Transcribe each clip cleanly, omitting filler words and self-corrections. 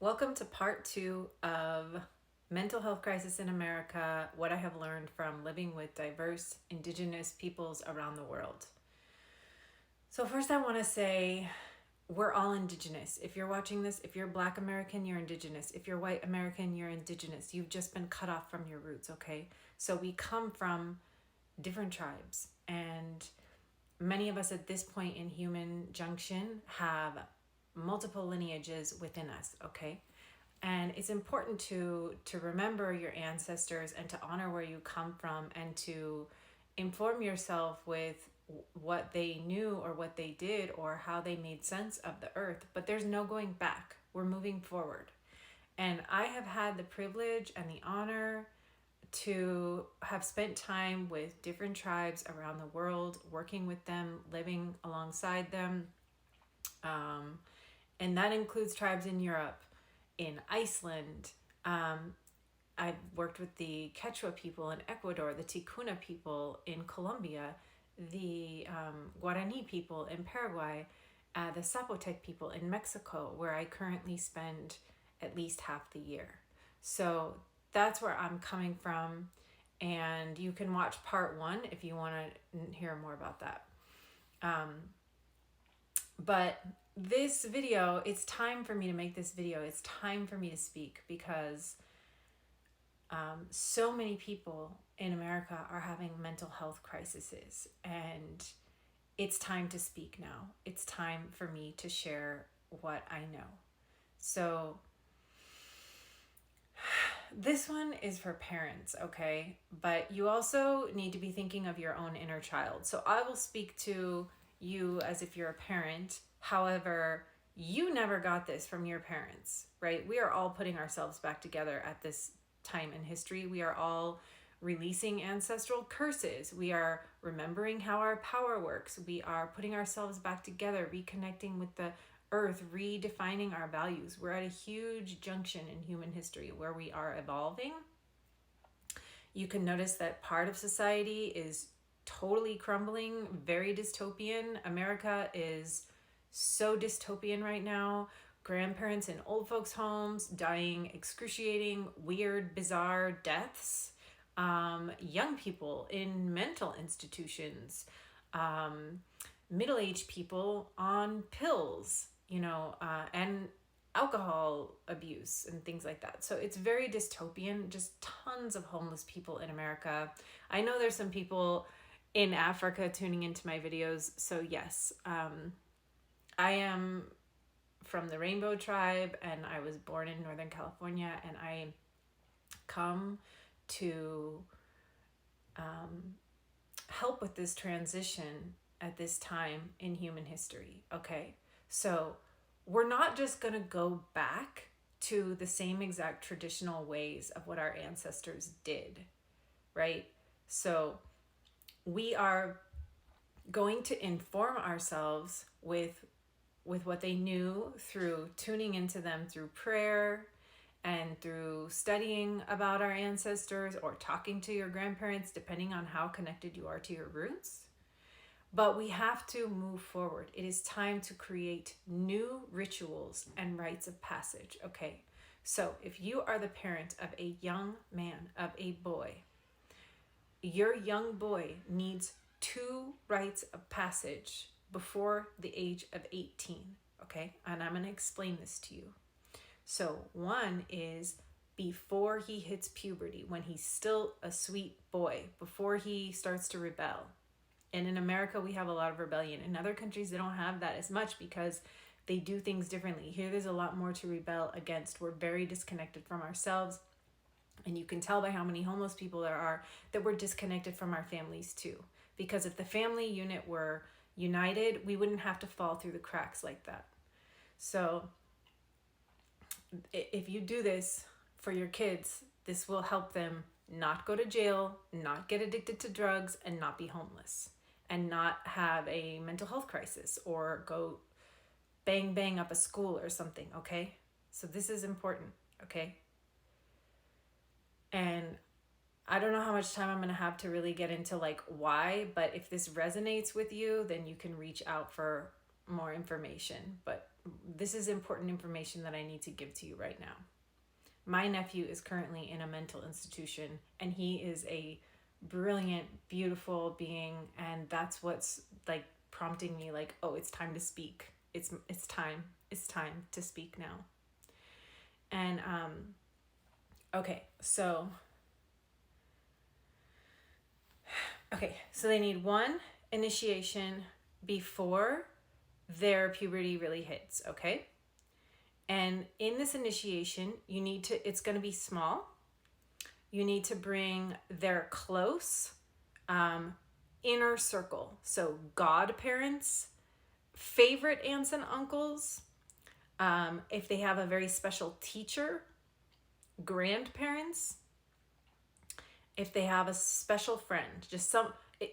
Welcome to part 2 of Mental Health Crisis in America, what I have learned from living with diverse Indigenous peoples around the world. So first I want to say we're all Indigenous. If you're watching this, if you're Black American, you're Indigenous. If you're White American, you're Indigenous. You've just been cut off from your roots, okay? So we come from different tribes, and many of us at this point in human junction have multiple lineages within us, okay? And it's important to remember your ancestors and to honor where you come from and to inform yourself with what they knew or what they did or how they made sense of the earth. But there's no going back. We're moving forward. And I have had the privilege and the honor to have spent time with different tribes around the world, working with them, living alongside them. And that includes tribes in Europe, in Iceland. I've worked with the Quechua people in Ecuador, the Ticuna people in Colombia, the Guarani people in Paraguay, the Zapotec people in Mexico, where I currently spend at least half the year. So that's where I'm coming from. And you can watch part 1 if you want to hear more about that. But this video, it's time for me to make this video. It's time for me to speak because so many people in America are having mental health crises, and it's time to speak now. It's time for me to share what I know. So this one is for parents, okay? But you also need to be thinking of your own inner child. So I will speak to you as if you're a parent. However, you never got this from your parents, right? We are all putting ourselves back together at this time in history. We are all releasing ancestral curses. We are remembering how our power works. We are putting ourselves back together, reconnecting with the earth, redefining our values. We're at a huge junction in human history where we are evolving. You can notice that part of society is totally crumbling, very dystopian. America is so dystopian right now. Grandparents in old folks' homes dying excruciating, weird, bizarre deaths. Young people in mental institutions. Middle-aged people on pills, and alcohol abuse and things like that. So it's very dystopian, just tons of homeless people in America. I know there's some people in Africa tuning into my videos. So yes, I am from the Rainbow Tribe, and I was born in Northern California, and I come to help with this transition at this time in human history, okay? So we're not just going to go back to the same exact traditional ways of what our ancestors did, right? So we are going to inform ourselves with what they knew through tuning into them through prayer and through studying about our ancestors or talking to your grandparents, depending on how connected you are to your roots. But we have to move forward. It is time to create new rituals and rites of passage, okay? So if you are the parent of a young man, of a boy, your young boy needs 2 rites of passage before the age of 18, okay? And I'm going to explain this to you. So one is before he hits puberty, when he's still a sweet boy, before he starts to rebel. And in America, we have a lot of rebellion. In other countries, they don't have that as much because they do things differently. Here, there's a lot more to rebel against. We're very disconnected from ourselves. And you can tell by how many homeless people there are that we're disconnected from our families too. Because if the family unit were united, we wouldn't have to fall through the cracks like that. So if you do this for your kids, this will help them not go to jail, not get addicted to drugs, and not be homeless, and not have a mental health crisis or go bang up a school or something, okay? So this is important, okay? And I don't know how much time I'm going to have to really get into why, but if this resonates with you, then you can reach out for more information. But this is important information that I need to give to you right now. My nephew is currently in a mental institution, and he is a brilliant, beautiful being, and that's what's like prompting me, like, oh, it's time to speak. It's time to speak now. And okay, so they need one initiation before their puberty really hits, okay? And in this initiation, it's going to be small. You need to bring their close inner circle. So godparents, favorite aunts and uncles, if they have a very special teacher, grandparents, if they have a special friend,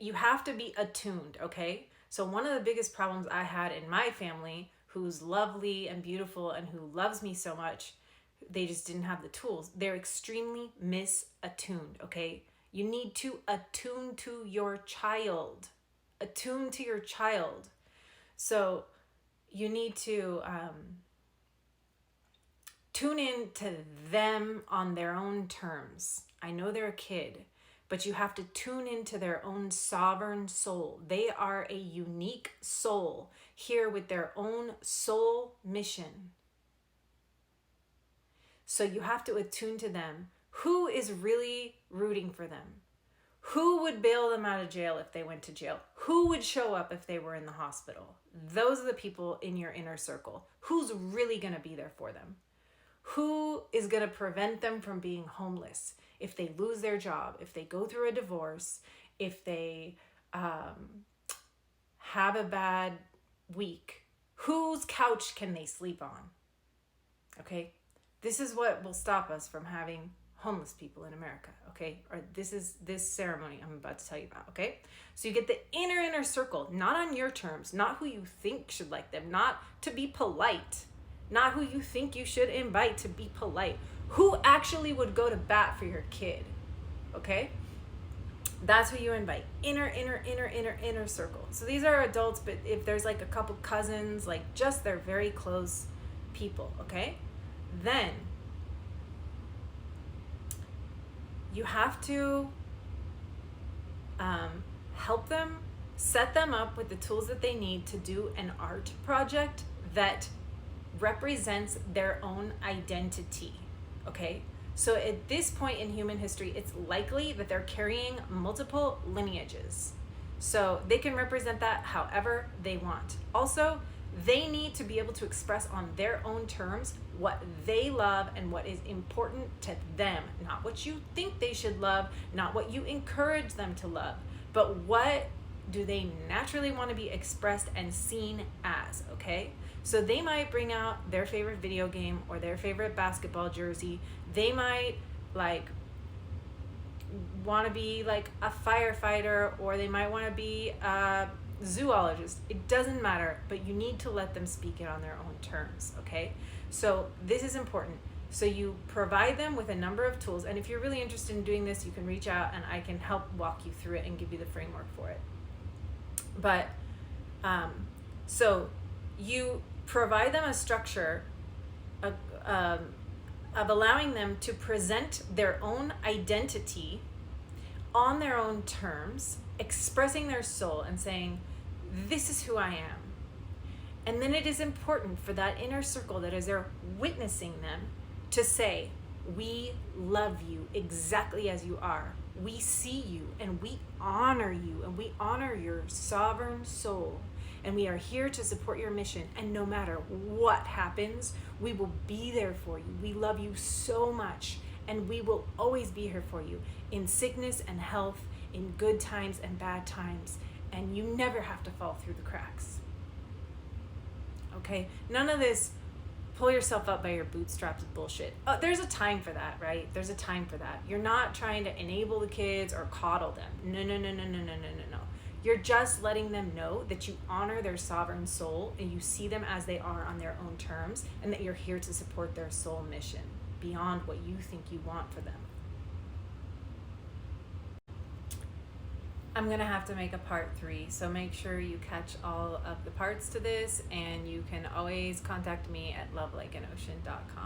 you have to be attuned, okay? So one of the biggest problems I had in my family, who's lovely and beautiful and who loves me so much, they just didn't have the tools. They're extremely misattuned, okay? You need to attune to your child. Attune to your child. So you need to tune in to them on their own terms. I know they're a kid, but you have to tune into their own sovereign soul. They are a unique soul here with their own soul mission. So you have to attune to them. Who is really rooting for them? Who would bail them out of jail if they went to jail? Who would show up if they were in the hospital? Those are the people in your inner circle. Who's really going to be there for them? Who is going to prevent them from being homeless if they lose their job, if they go through a divorce, if they have a bad week? Whose couch can they sleep on? Okay? This is what will stop us from having homeless people in America, okay? Or this is this ceremony I'm about to tell you about, okay? So you get the inner circle, not on your terms, not who you think should like them, not to be polite, not who you think you should invite to be polite. Who actually would go to bat for your kid, okay? That's who you invite. Inner circle. So these are adults, but if there's like a couple cousins, like just they're very close people, okay? Then you have to help them, set them up with the tools that they need to do an art project that represents their own identity, okay? So at this point in human history, it's likely that they're carrying multiple lineages. So they can represent that however they want. Also, they need to be able to express on their own terms what they love and what is important to them. Not what you think they should love, not what you encourage them to love, but what do they naturally want to be expressed and seen as, okay? So they might bring out their favorite video game or their favorite basketball jersey. They might want to be like a firefighter, or they might want to be a zoologist. It doesn't matter, but you need to let them speak it on their own terms, okay? So this is important. So you provide them with a number of tools, and if you're really interested in doing this, you can reach out and I can help walk you through it and give you the framework for it. But so you provide them a structure of allowing them to present their own identity on their own terms, expressing their soul and saying, this is who I am. And then it is important for that inner circle that is there witnessing them to say, we love you exactly as you are. We see you and we honor you and we honor your sovereign soul. And we are here to support your mission. And no matter what happens, we will be there for you. We love you so much. And we will always be here for you in sickness and health, in good times and bad times. And you never have to fall through the cracks. Okay? None of this pull yourself up by your bootstraps bullshit. Oh, there's a time for that, right? There's a time for that. You're not trying to enable the kids or coddle them. No. You're just letting them know that you honor their sovereign soul and you see them as they are on their own terms, and that you're here to support their soul mission beyond what you think you want for them. I'm going to have to make a part 3. So make sure you catch all of the parts to this, and you can always contact me at lovelikeanocean.com.